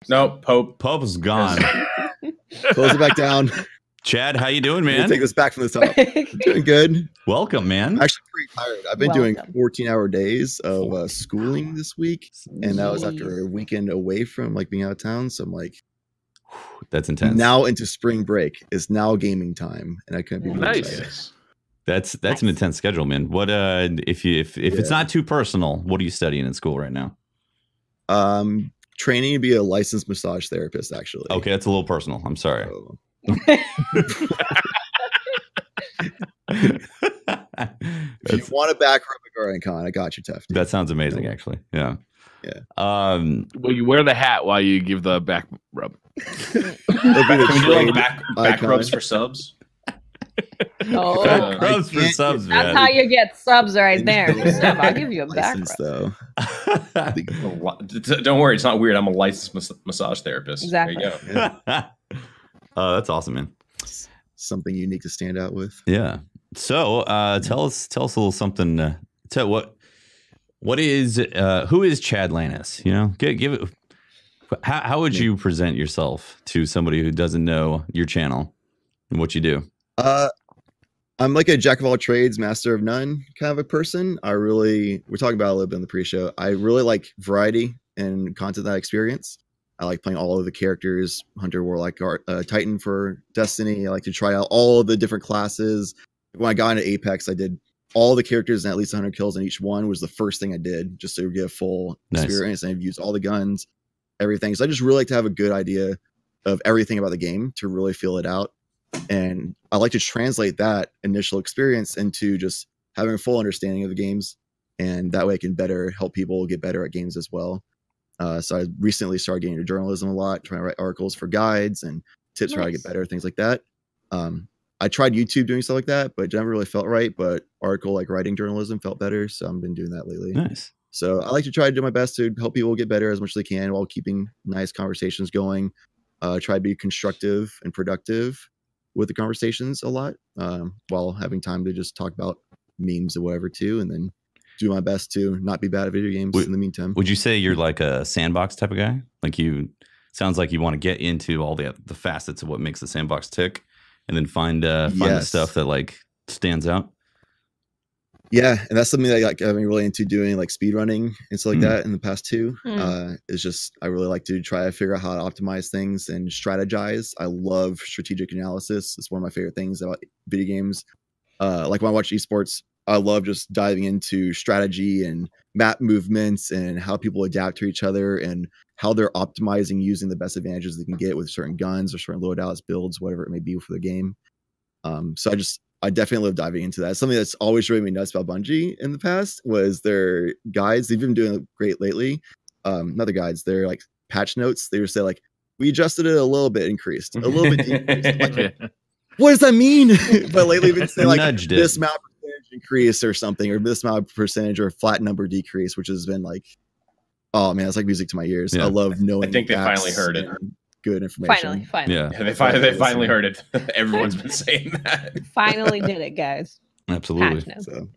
No, Pope. Pope is gone. Close it back down. Chad, how you doing, man? Take this back from the top. Doing good. Welcome, man. I'm actually pretty tired. I've been doing 14-hour days of schooling this week, and that was after a weekend away from like being out of town. So I'm like, that's intense. Now into spring break. It's now gaming time, and I couldn't be more excited. That's an intense schedule, man. What if it's not too personal, what are you studying in school right now? Training to be a licensed massage therapist, actually. Okay, that's a little personal. I'm sorry. So, if you want a back rub at Garden Con, I got you, Tefty. That sounds amazing, actually. Yeah. Yeah. Well, you wear the hat while you give the back rub. Can we do like back rubs for subs? Back rubs for subs, man. That's how you get subs right there. I'll give you a back rub. Though. Don't worry, it's not weird. I'm a licensed massage therapist. Exactly. There you go. Yeah. That's awesome, man. Something unique to stand out with. Yeah. So tell us a little something. What is who is Chadlantis? You know, give it. How would you present yourself to somebody who doesn't know your channel and what you do? I'm like a jack of all trades, master of none kind of a person. We're talking about it a little bit in the pre-show. I really like variety and content that I experience. I like playing all of the characters, Hunter, Warlock, Titan for Destiny. I like to try out all of the different classes. When I got into Apex, I did all the characters and at least 100 kills in each one was the first thing I did, just to get a full experience. And I've used all the guns, everything. So I just really like to have a good idea of everything about the game to really feel it out. And I like to translate that initial experience into just having a full understanding of the games. And that way I can better help people get better at games as well. So I recently started getting into journalism a lot, trying to write articles for guides and tips for how to get better, things like that. I tried YouTube doing stuff like that, but it never really felt right. But article like writing journalism felt better. So I've been doing that lately. Nice. So I like to try to do my best to help people get better as much as they can while keeping nice conversations going. Try to be constructive and productive with the conversations a lot, while having time to just talk about memes or whatever too. And then do my best to not be bad at video games in the meantime. Would you say you're like a sandbox type of guy? Like sounds like you want to get into all the facets of what makes the sandbox tick and then find the stuff that like stands out. Yeah. And that's something that I've been really into doing, like speed running and stuff like that in the past too. It's just, I really like to try to figure out how to optimize things and strategize. I love strategic analysis. It's one of my favorite things about video games. Like when I watch esports, I love just diving into strategy and map movements and how people adapt to each other and how they're optimizing using the best advantages they can get with certain guns or certain loadouts, builds, whatever it may be for the game. So I definitely love diving into that. Something that's always driven me nuts about Bungie in the past was their guides. They've been doing great lately. Not the guides, they're like patch notes. They would say like, we adjusted it a little bit, increased, a little bit decreased. Like, what does that mean? But lately we've been saying like this amount percentage increase or something, or this amount percentage or flat number decrease, which has been like, oh man, it's like music to my ears. I love knowing. I think they finally heard it. Good information. Finally. Yeah, they finally heard it. Everyone's been saying that. Finally did it, guys. Absolutely. So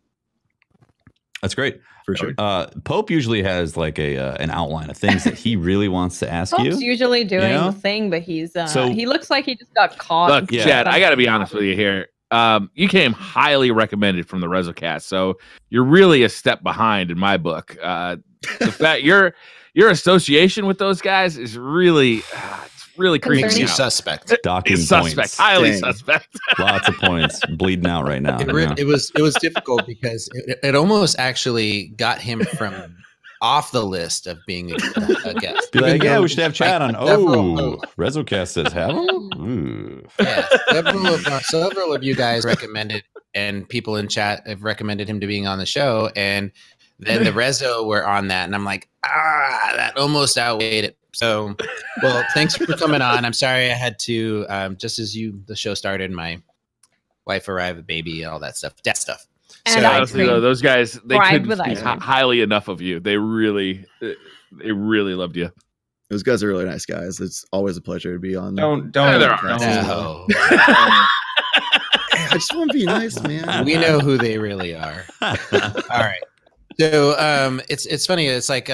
that's great. For sure. Pope usually has like an outline of things that he really wants to ask you. Pope's usually doing the thing, but he's he looks like he just got caught. Look, Chad, I got to be honest with you here. You came highly recommended from the RezoCast, so you're really a step behind in my book. The fact your association with those guys is really really creepy. Suspect. Docking It's points. suspect. Highly suspect. Lots of points bleeding out right now. It was difficult because it almost actually got him from off the list of being a guest. Be like, yeah, we should have Chad on. RezoCast says have him. Yeah, several of you guys recommended, and people in chat have recommended him to being on the show, and then the Rezo were on that, and I'm like, that almost outweighed it. So, well, thanks for coming on. I'm sorry I had to, just as the show started, my wife arrived, a baby, all that stuff, that stuff. And so honestly, though, those guys, they couldn't speak ice highly enough of you. They really loved you. Those guys are really nice guys. It's always a pleasure to be on. Don't. No. I just want to be nice, man. We know who they really are. All right. So it's funny. It's like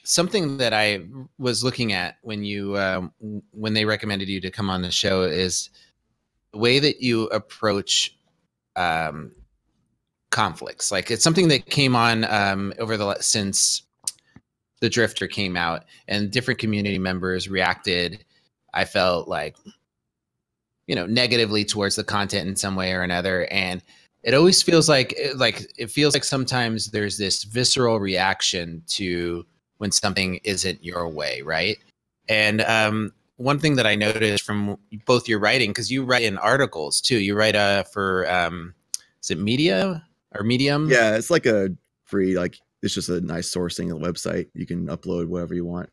something that I was looking at when you when they recommended you to come on the show is the way that you approach conflicts. Like it's something that came on since the Drifter came out, and different community members reacted, I felt like, negatively towards the content in some way or another. And it always feels like sometimes there's this visceral reaction to when something isn't your way, right? And one thing that I noticed from both your writing, because you write in articles too, you write for is it Media or Medium? Yeah, it's like a free, like it's just a nice sourcing of the website. You can upload whatever you want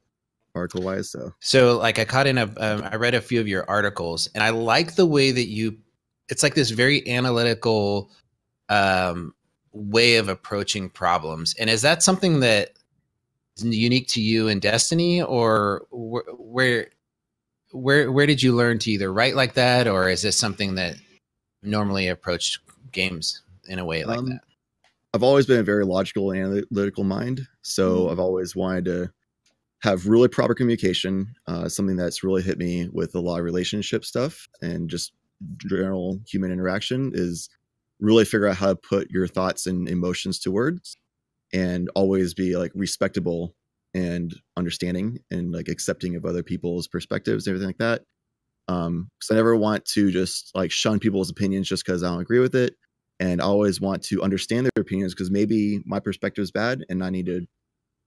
article wise. So like I caught in I read a few of your articles, and I like the way that it's like this very analytical way of approaching problems. And is that something that is unique to you in Destiny, or where did you learn to either write like that, or is this something that normally approached games in a way like that? I've always been a very logical and analytical mind, so I've always wanted to have really proper communication, something that's really hit me with a lot of relationship stuff and just general human interaction is really figure out how to put your thoughts and emotions to words, and always be like respectable and understanding and like accepting of other people's perspectives and everything like that. Because I never want to just like shun people's opinions just because I don't agree with it. And I always want to understand their opinions, because maybe my perspective is bad and I need to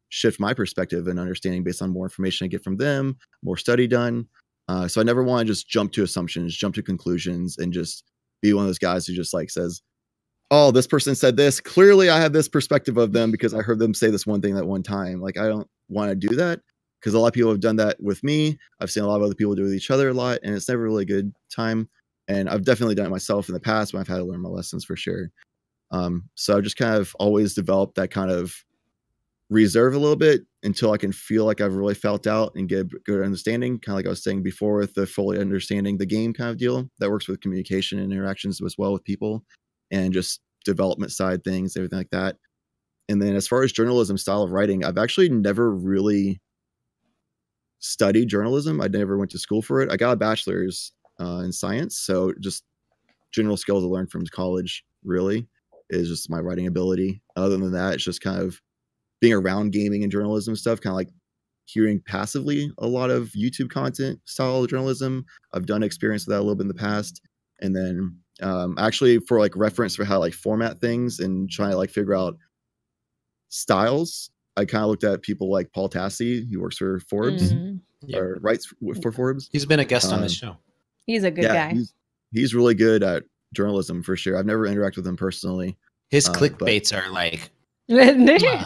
shift my perspective and understanding based on more information I get from them, more study done. So I never want to just jump to assumptions, jump to conclusions, and just be one of those guys who just like says, oh, this person said this. Clearly I have this perspective of them because I heard them say this one thing that one time. Like, I don't want to do that, because a lot of people have done that with me. I've seen a lot of other people do it with each other a lot, and it's never really a good time. And I've definitely done it myself in the past when I've had to learn my lessons for sure. So I've just kind of always developed that kind of reserve a little bit until I can feel like I've really felt out and get a good understanding. Kind of like I was saying before with the fully understanding the game kind of deal that works with communication and interactions as well with people and just development side things, everything like that. And then as far as journalism style of writing, I've actually never really studied journalism. I never went to school for it. I got a bachelor's in science. So just general skills I learned from college really is just my writing ability. Other than that, it's just kind of being around gaming and journalism stuff, kind of like hearing passively a lot of YouTube content style of journalism. I've done experience with that a little bit in the past. And then actually for like reference for how like format things and trying to like figure out styles, I kind of looked at people like Paul Tassi, who works for Forbes or writes for Forbes. He's been a guest on this show. He's a good guy. He's really good at journalism for sure. I've never interacted with him personally. His clickbaits are like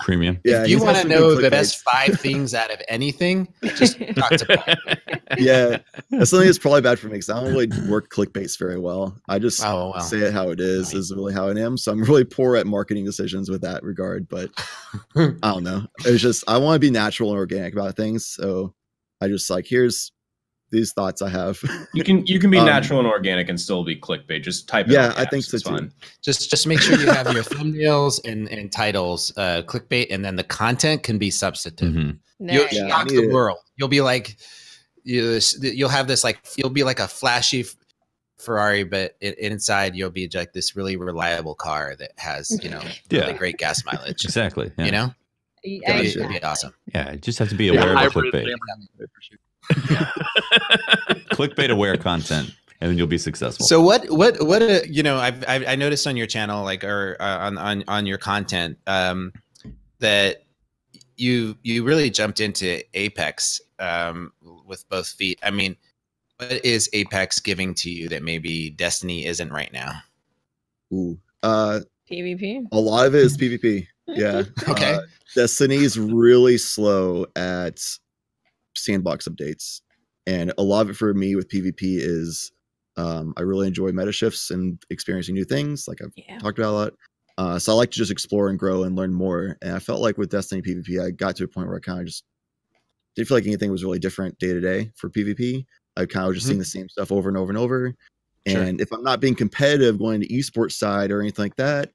premium. Yeah, if you want to know the best 5 things out of anything, just talk to Paul. Yeah, that's something that's probably bad for me because I don't really work clickbaits very well. I just say it how it is really how I am. So I'm really poor at marketing decisions with that regard. But I don't know. It's just I want to be natural and organic about things. So I just like here's these thoughts I have. You can be natural and organic and still be clickbait. Just type it. Yeah, I think so too. Just make sure you have your thumbnails and titles clickbait, and then the content can be substantive. You'll shock the world. You'll be like, you'll have this like you'll be like a flashy Ferrari, but inside you'll be like this really reliable car that has really great gas mileage. Exactly. Yeah. You know, it'd be awesome. Yeah, just have to be aware of the clickbait. Clickbait aware content, and then you'll be successful. So what I noticed on your channel, like, or on your content, that you really jumped into Apex with both feet. I mean, what is Apex giving to you that maybe Destiny isn't right now? PvP. A lot of it is PvP. Yeah. Okay. Destiny's really slow at sandbox updates, and a lot of it for me with PvP is I really enjoy meta shifts and experiencing new things like I've talked about a lot. So I like to just explore and grow and learn more, and I felt like with Destiny PvP I got to a point where I kind of just didn't feel like anything was really different day to day for PvP. I kind of just seeing the same stuff over and over and over. And if I'm not being competitive going to esports side or anything like that,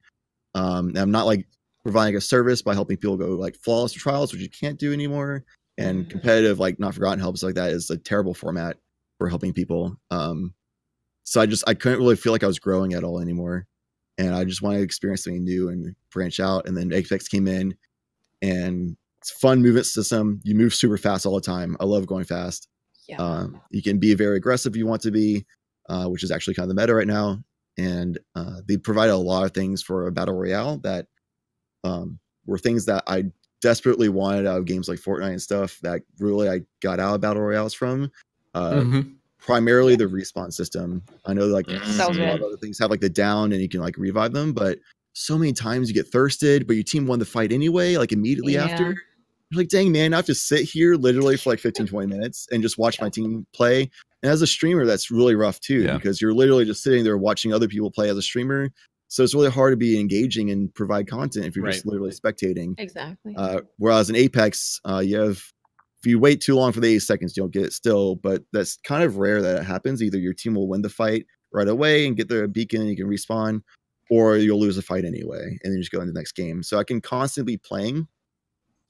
I'm not like providing a service by helping people go like flawless trials, which you can't do anymore. And competitive, like Not Forgotten helps like that, is a terrible format for helping people. So I couldn't really feel like I was growing at all anymore. And I just wanted to experience something new and branch out. And then Apex came in, and it's a fun movement system. You move super fast all the time. I love going fast. Yeah. You can be very aggressive if you want to be, which is actually kind of the meta right now. And they provided a lot of things for a battle royale that were things that I desperately wanted out of games like Fortnite and stuff, that really I got out of battle royales from. Primarily the respawn system. I know like a lot of other things have like the down and you can like revive them, but so many times you get thirsted, but your team won the fight anyway, like immediately after. You're like, dang man, I have to sit here literally for like 15-20 minutes and just watch my team play. And as a streamer, that's really rough too, because you're literally just sitting there watching other people play as a streamer. So it's really hard to be engaging and provide content if you're just literally spectating. Exactly. Whereas in Apex, if you wait too long for the 8 seconds, you don't get it still, but that's kind of rare that it happens. Either your team will win the fight right away and get their beacon and you can respawn, or you'll lose the fight anyway and then you just go into the next game. So I can constantly be playing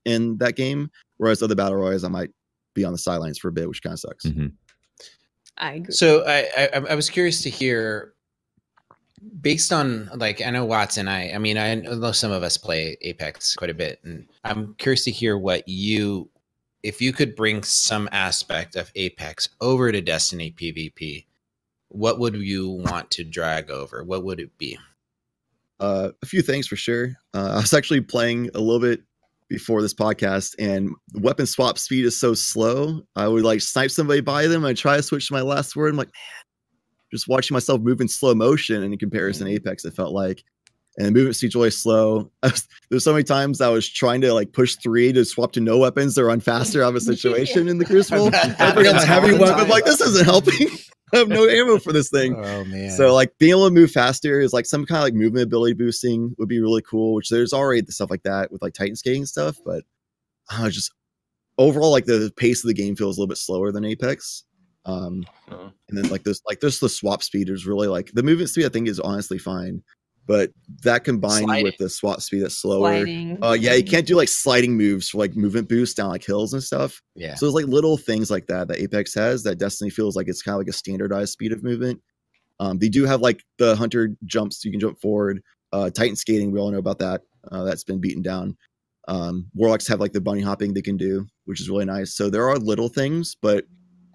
in that game, whereas other battle royals I might be on the sidelines for a bit, which kind of sucks. I agree. So I was curious to hear, based on, like, I know Watts and I mean, I know some of us play Apex quite a bit, and I'm curious to hear if you could bring some aspect of Apex over to Destiny PvP, what would you want to drag over? What would it be? A few things for sure. I was actually playing a little bit before this podcast, and the weapon swap speed is so slow. I would like snipe somebody by them. I try to switch to my last word. I'm like, man, just watching myself move in slow motion in comparison to Apex, it felt like. And the movement speed's really slow. There's so many times I was trying to like push 3 to swap to no weapons to run faster out of a situation in the Crucible. I bring out my heavy weapon, like this isn't helping. I have no ammo for this thing. Oh man. So like being able to move faster is like some kind of like movement ability boosting would be really cool, which there's already the stuff like that with like Titan skating stuff, but just overall like the pace of the game feels a little bit slower than Apex. And then like there's the swap speed is really like the movement speed I think is honestly fine. But that combined with the swap speed that's slower. You can't do like sliding moves for like movement boosts down like hills and stuff. Yeah. So there's like little things like that Apex has that Destiny feels like it's kind of like a standardized speed of movement. They do have like the hunter jumps, you can jump forward. Titan skating, we all know about that. That's been beaten down. Warlocks have like the bunny hopping they can do, which is really nice. So there are little things, but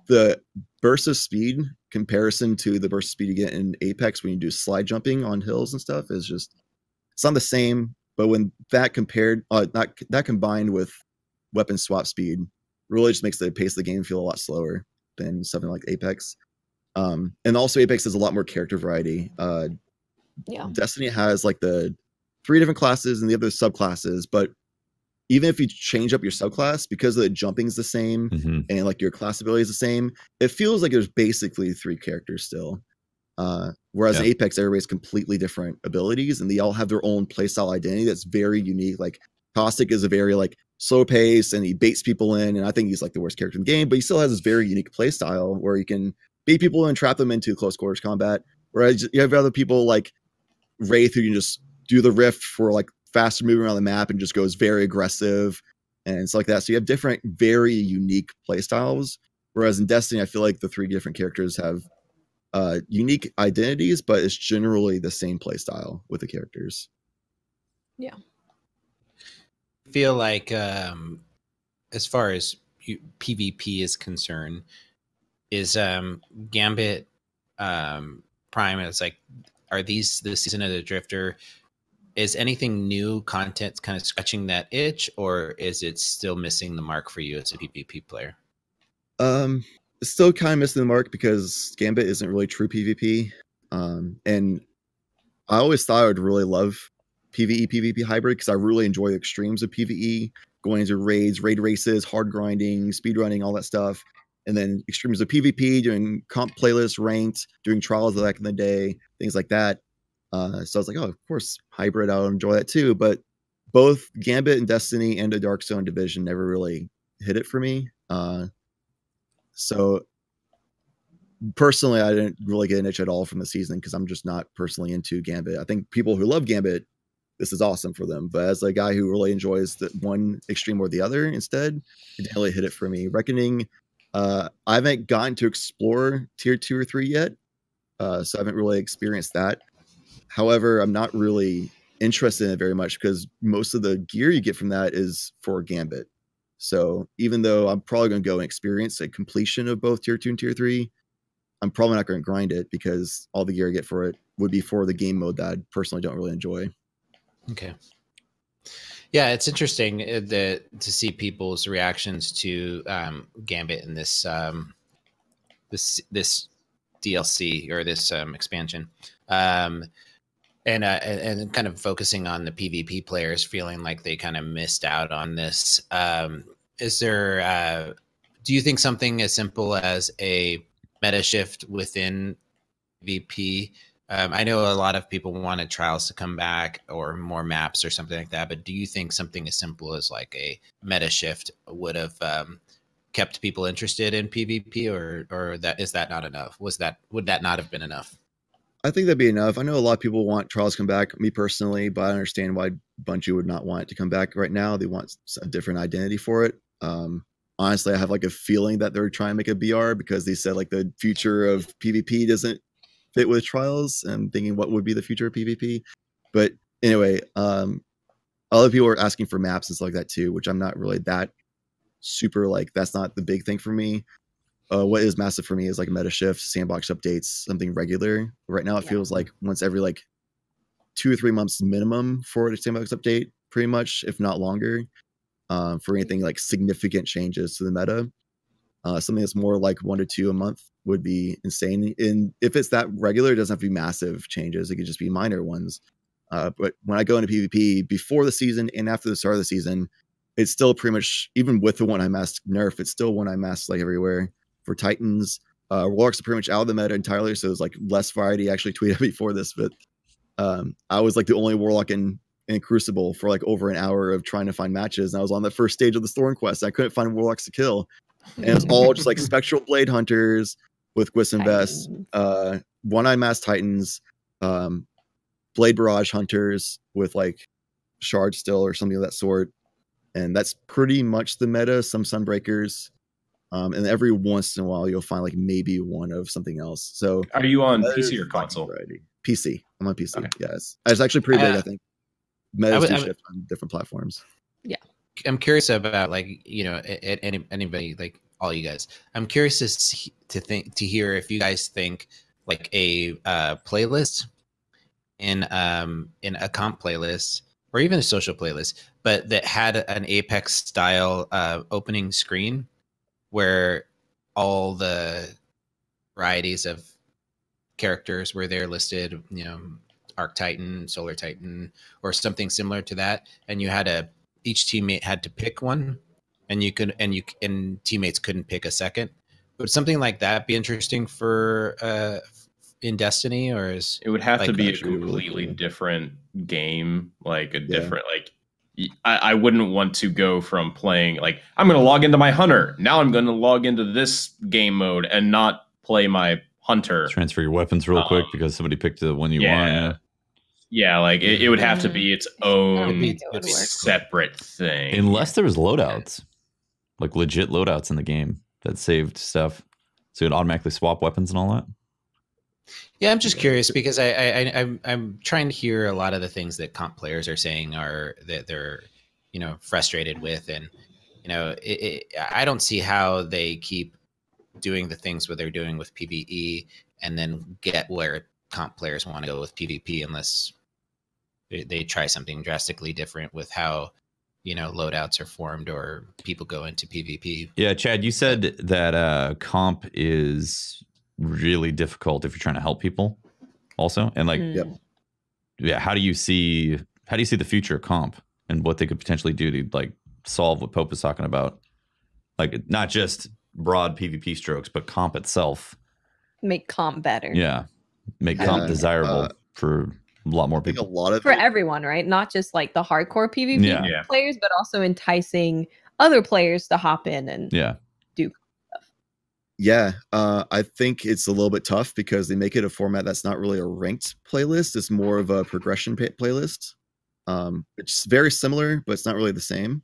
the burst of speed comparison to the burst of speed you get in Apex when you do slide jumping on hills and stuff is just, it's not the same. But when that combined with weapon swap speed really just makes the pace of the game feel a lot slower than something like Apex. And also Apex has a lot more character variety. Destiny has like the 3 different classes and the other subclasses, but even if you change up your subclass, because the jumping's the same and like your class ability is the same, it feels like there's basically 3 characters still. Whereas in Apex, everybody's completely different abilities and they all have their own playstyle identity that's very unique. Like Caustic is a very like slow pace and he baits people in, and I think he's like the worst character in the game, but he still has this very unique playstyle where you can bait people and trap them into close quarters combat. Whereas you have other people like Wraith who can just do the rift for like faster moving around the map and just goes very aggressive and stuff like that. So you have different, very unique play styles. Whereas in Destiny, I feel like the 3 different characters have unique identities, but it's generally the same play style with the characters. Yeah. I feel like as far as PvP is concerned, is Gambit Prime, it's like, are these the Season of the Drifter? Is anything new content kind of scratching that itch, or is it still missing the mark for you as a PvP player? It's still kind of missing the mark because Gambit isn't really true PvP. And I always thought I would really love PvE hybrid because I really enjoy the extremes of PvE, going into raids, raid races, hard grinding, speed running, all that stuff. And then extremes of PvP, doing comp playlists, ranked, doing trials back in the day, things like that. So I was like, oh, of course, hybrid, I'll enjoy that too. But both Gambit and Destiny and the Dark Zone division never really hit it for me. So personally, I didn't really get an itch at all from the season because I'm just not personally into Gambit. I think people who love Gambit, this is awesome for them. But as a guy who really enjoys the one extreme or the other instead, it didn't really hit it for me. Reckoning, I haven't gotten to explore tier 2 or 3 yet, so I haven't really experienced that. However, I'm not really interested in it very much because most of the gear you get from that is for Gambit. So even though I'm probably going to go and experience a completion of both tier 2 and tier 3, I'm probably not going to grind it because all the gear I get for it would be for the game mode that I personally don't really enjoy. Okay. Yeah, it's interesting to see people's reactions to Gambit in this this DLC or this expansion, and kind of focusing on the PvP players feeling like they kind of missed out on this. Is there? Do you think something as simple as a meta shift within PvP? I know a lot of people wanted trials to come back or more maps or something like that, but do you think something as simple as like a meta shift would have kept people interested in PvP, or is that not enough? Would that not have been enough? I think that'd be enough. I know a lot of people want trials to come back, me personally, but I understand why Bungie would not want it to come back right now. They want a different identity for it. Honestly, I have like a feeling that they're trying to make a BR because they said like the future of PvP doesn't fit with trials. I'm thinking what would be the future of PvP. But anyway, other people are asking for maps and stuff like that too, which I'm not really that super like, that's not the big thing for me. What is massive for me is like meta shifts, sandbox updates, something regular. Right now it feels like once every like 2 or 3 months minimum for a sandbox update, pretty much, if not longer, for anything like significant changes to the meta. Something that's more like 1 to 2 a month would be insane. And if it's that regular, it doesn't have to be massive changes. It could just be minor ones. But when I go into PvP before the season and after the start of the season, it's still pretty much, even with the one-eye mask nerf, it's still one-eye masks like everywhere. For Titans, Warlocks are pretty much out of the meta entirely, so there's like less variety. I actually tweeted before this, but I was like the only Warlock in Crucible for like over an hour of trying to find matches. And I was on the first stage of the Thorn quest. I couldn't find Warlocks to kill. And it was all just like Spectral Blade Hunters with Gwist Vest, One-Eye Mask Titans, Blade Barrage Hunters with like Shard Still or something of that sort. And that's pretty much the meta. Some Sunbreakers. And every once in a while, you'll find like maybe one of something else. So, are you on PC or console? Variety. PC. I'm on PC. Okay. Yeah, it's actually pretty big. I think metas do shift on different platforms. Yeah, I'm curious about like anybody, like all you guys. I'm curious to hear if you guys think like a playlist in a comp playlist or even a social playlist, but that had an Apex style opening screen, where all the varieties of characters were there listed, Arc Titan, Solar Titan, or something similar to that, and you had each teammate had to pick one, and teammates couldn't pick a second. Would something like that be interesting for in Destiny, or is it would have like, to be a completely different game, like a different like. I wouldn't want to go from playing like I'm going to log into my hunter. Now I'm going to log into this game mode and not play my hunter. Transfer your weapons real quick because somebody picked the one you want. Yeah, like it would have to be its own separate thing. Unless there was loadouts, like legit loadouts in the game that saved stuff. So it'd automatically swap weapons and all that. Yeah, I'm just curious because I'm trying to hear a lot of the things that comp players are saying are that they're frustrated with, and I don't see how they keep doing the things what they're doing with PvE and then get where comp players want to go with PvP unless they try something drastically different with how loadouts are formed or people go into PvP. Yeah, Chad, you said that comp is really difficult if you're trying to help people also, and like how do you see the future of comp and what they could potentially do to like solve what Pope is talking about, like not just broad PvP strokes but comp itself, make comp better, make comp desirable for a lot more people, for everyone, right? Not just like the hardcore PvP players, but also enticing other players to hop in and do. Yeah, I think it's a little bit tough because they make it a format that's not really a ranked playlist. It's more of a progression playlist. It's very similar, but it's not really the same.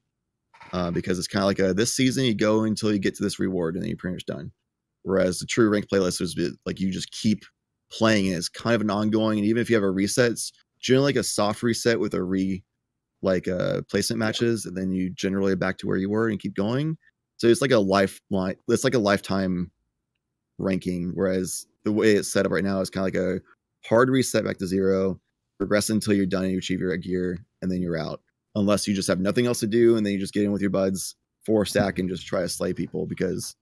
Because it's kind of like this season you go until you get to this reward and then you're pretty much done. Whereas the true ranked playlist is like you just keep playing it. It's kind of an ongoing, and even if you have a reset, it's generally like a soft reset with a placement matches, and then you generally are back to where you were and keep going. So it's like a lifeline. It's like a lifetime ranking. Whereas the way it's set up right now is kind of like a hard reset back to 0, progress until you're done and you achieve your gear, and then you're out. Unless you just have nothing else to do, and then you just get in with your buds, 4-stack, and just try to slay people, because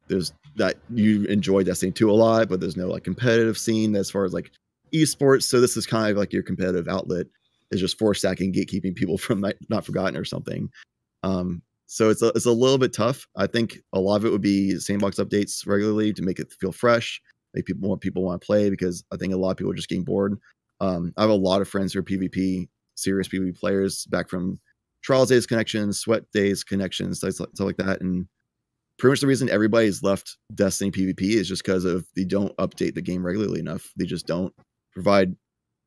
there's that you enjoy Destiny 2 a lot, but there's no like competitive scene as far as like esports. So this is kind of like your competitive outlet, is just 4-stacking, gatekeeping people from Not Forgotten or something. So it's a little bit tough. I think a lot of it would be sandbox updates regularly to make it feel fresh, make people want to play, because I think a lot of people are just getting bored. I have a lot of friends who are PvP, serious PvP players, back from Trials Days connections, Sweat Days connections, stuff like that. And pretty much the reason everybody's left Destiny PvP is just because they don't update the game regularly enough. They just don't provide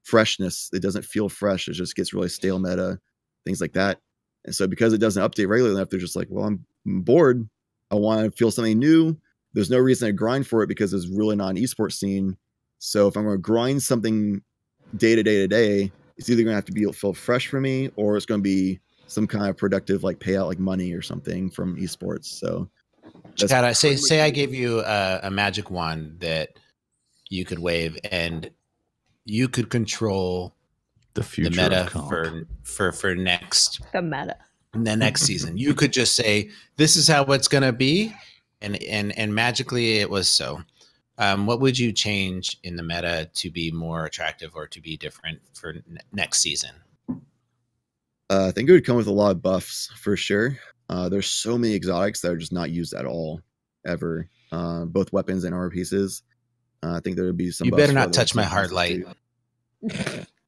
freshness. It doesn't feel fresh. It just gets really stale meta, things like that. And so because it doesn't update regularly enough, they're just like, well, I'm bored. I want to feel something new. There's no reason to grind for it because there's really not an esports scene. So if I'm going to grind something day to day, it's either going to have to feel fresh for me, or it's going to be some kind of productive like payout, like money or something from esports. So Chad, say I gave you a magic wand that you could wave, and you could control the future, the meta for next the next season. You could just say, this is how it's going to be, and magically it was so. What would you change in the meta to be more attractive or to be different for next season? I think it would come with a lot of buffs for sure. There's so many exotics that are just not used at all, ever. Both weapons and armor pieces. I think there would be some. You better not touch my hard light.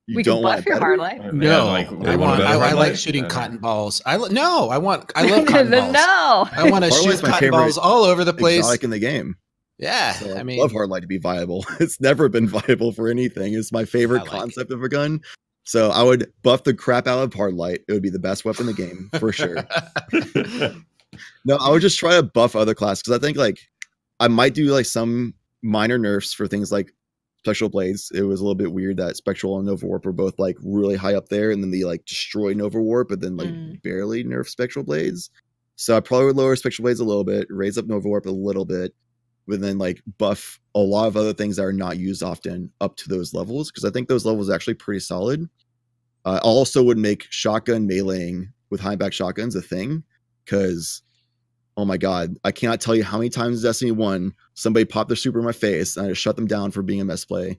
You don't want your hard light. No, I like shooting cotton balls. I love cotton balls. No, I want to shoot cotton balls all over the place. Exotic in the game. Yeah, So I mean, love hard light to be viable. It's never been viable for anything. It's my favorite concept of a gun. So I would buff the crap out of hard light. It would be the best weapon in the game for sure. No, I would just try to buff other classes, because I think like I might do like some minor nerfs for things like Spectral Blades. It was a little bit weird that Spectral and Nova Warp were both like really high up there, and then they like destroy Nova Warp, but then like barely nerf Spectral Blades. So I probably would lower Spectral Blades a little bit, raise up Nova Warp a little bit, but then like buff a lot of other things that are not used often up to those levels, because I think those levels are actually pretty solid. I also would make shotgun meleeing with high impact shotguns a thing, because oh my god, I cannot tell you how many times in Destiny 1 somebody popped their super in my face and I just shut them down for being a mess play.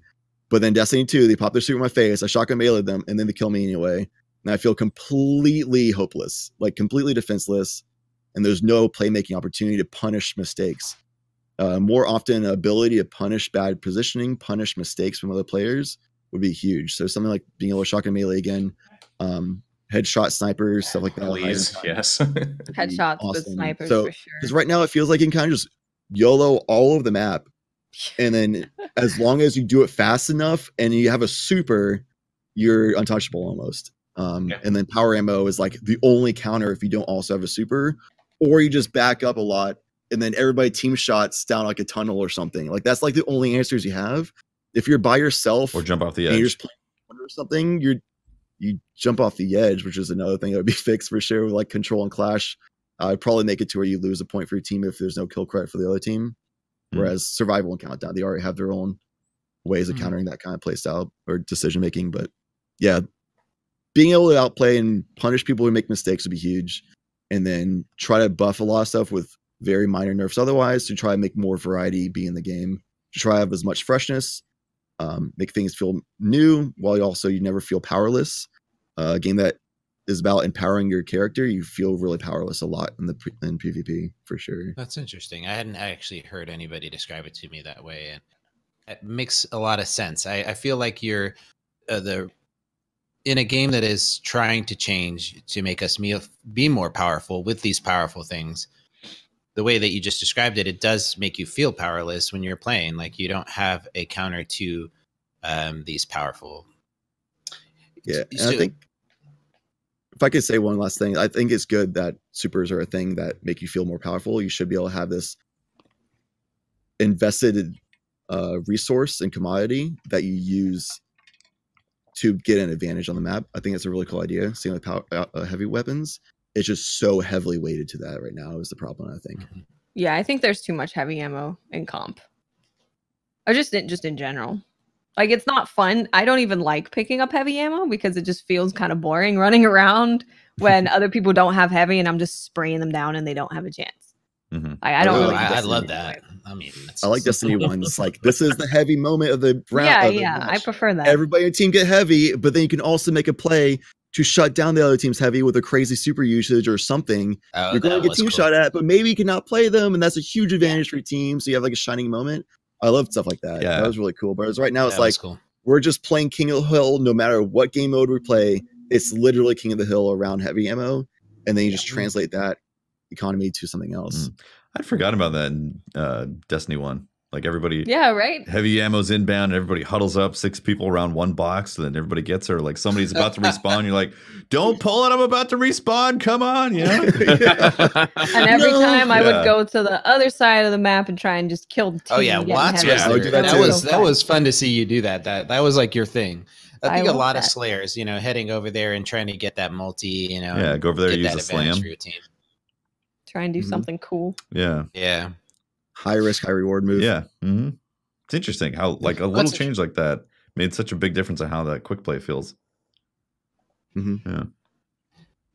But then Destiny 2, they popped their super in my face, I shotgun meleeed them, and then they kill me anyway. And I feel completely hopeless, like completely defenseless, and there's no playmaking opportunity to punish mistakes. More often, ability to punish bad positioning, punish mistakes from other players would be huge. So something like being able to shotgun melee again, headshot snipers, stuff like that. Please, yes. Headshots awesome. with snipers So, for sure. because right now it feels like you can kind of just YOLO all over the map, and then as long as you do it fast enough and you have a super, you're untouchable almost. And then power ammo is like the only counter if you don't also have a super, or you just back up a lot and then everybody team shots down like a tunnel or something. Like that's like the only answers you have. If you're by yourself or jump off the edge, and you're just playing or something, you jump off the edge, which is another thing that would be fixed for sure with like control and clash. I'd probably make it to where you lose a point for your team if there's no kill credit for the other team. Whereas survival and countdown, they already have their own ways of countering that kind of play style or decision making. But yeah, being able to outplay and punish people who make mistakes would be huge. And then try to buff a lot of stuff with very minor nerfs otherwise, to try and make more variety be in the game, to try to have as much freshness, make things feel new while you never feel powerless. A game that is about empowering your character, you feel really powerless a lot in PvP for sure. That's interesting. I hadn't actually heard anybody describe it to me that way, and it makes a lot of sense. I feel like you're in a game that is trying to change to make us be more powerful with these powerful things. The way that you just described it, it does make you feel powerless when you're playing. Like you don't have a counter to these powerful. Yeah, and I think if I could say one last thing, I think it's good that supers are a thing that make you feel more powerful. You should be able to have this invested resource and commodity that you use to get an advantage on the map. I think it's a really cool idea. Same with heavy weapons. It's just so heavily weighted to that right now is the problem, I think. Yeah, I think there's too much heavy ammo in comp. Or just in general. Like, it's not fun. I don't even like picking up heavy ammo because it just feels kind of boring running around when other people don't have heavy and I'm just spraying them down and they don't have a chance. I don't really. I love that. I mean, I like Destiny 1. It's like, this is the heavy moment of the round. Yeah, I prefer that. Everybody in your team get heavy, but then you can also make a play to shut down the other team's heavy with a crazy super usage or something. You're going to get team shot at, but maybe you cannot play them, and that's a huge advantage for your team. So you have like a shining moment. I love stuff like that. Yeah, that was really cool. But right now, it's like we're just playing King of the Hill. No matter what game mode we play, it's literally King of the Hill around heavy ammo, and then you just translate that economy to something else. I'd forgotten about that in Destiny 1. Like everybody, right. Heavy ammo's inbound, and everybody huddles up, 6 people around one box, and then everybody gets her. Like somebody's about to respawn, you're like, "Don't pull it! I'm about to respawn. Come on, you know." And every time I would go to the other side of the map and try and just kill the team. Oh yeah, lots. That was fun to see you do that. That was like your thing. I think a lot of Slayers, heading over there and trying to get that multi, go over there, use a slam for your team. Try and do something cool. Yeah. High risk, high reward move. Yeah. It's interesting how like a little change like that made such a big difference in how that quick play feels. Yeah.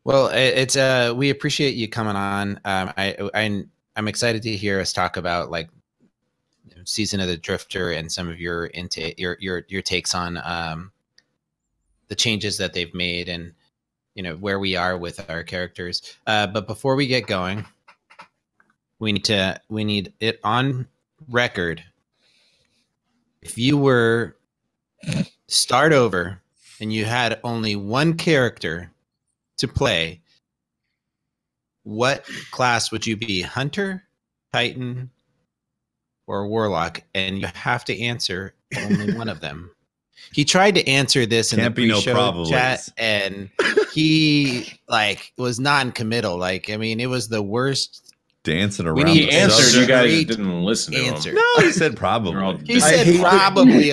Well, it's we appreciate you coming on. I'm excited to hear us talk about like Season of the Drifter and some of your takes on the changes that they've made and where we are with our characters. But before we get going, we need it on record. If you were start over and you had only one character to play, what class would you be? Hunter, Titan, or Warlock? And you have to answer only one of them. He tried to answer this in the pre-show chat, and he was non-committal. It was the worst. Dancing around. He answered. You guys didn't listen to him. No, he said probably. He said probably.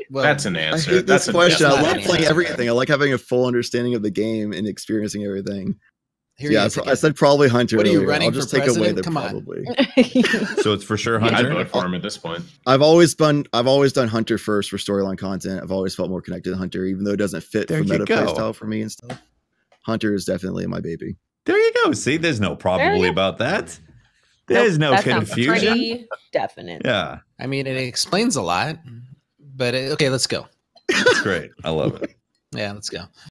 That's an answer. I hate that's this question. I love playing everything. I like having a full understanding of the game and experiencing everything. I said probably Hunter. What are you running I'll just take away the probably. So it's for sure Hunter. I'd vote for him at this point. I've always done Hunter first for storyline content. I've always felt more connected to Hunter, even though it doesn't fit the meta playstyle for me and stuff. Hunter is definitely my baby. There you go. See, there's no probably about that. There's no confusion. Pretty definite. Yeah. I mean, it explains a lot, but okay, let's go. That's great. I love it. Yeah, let's go.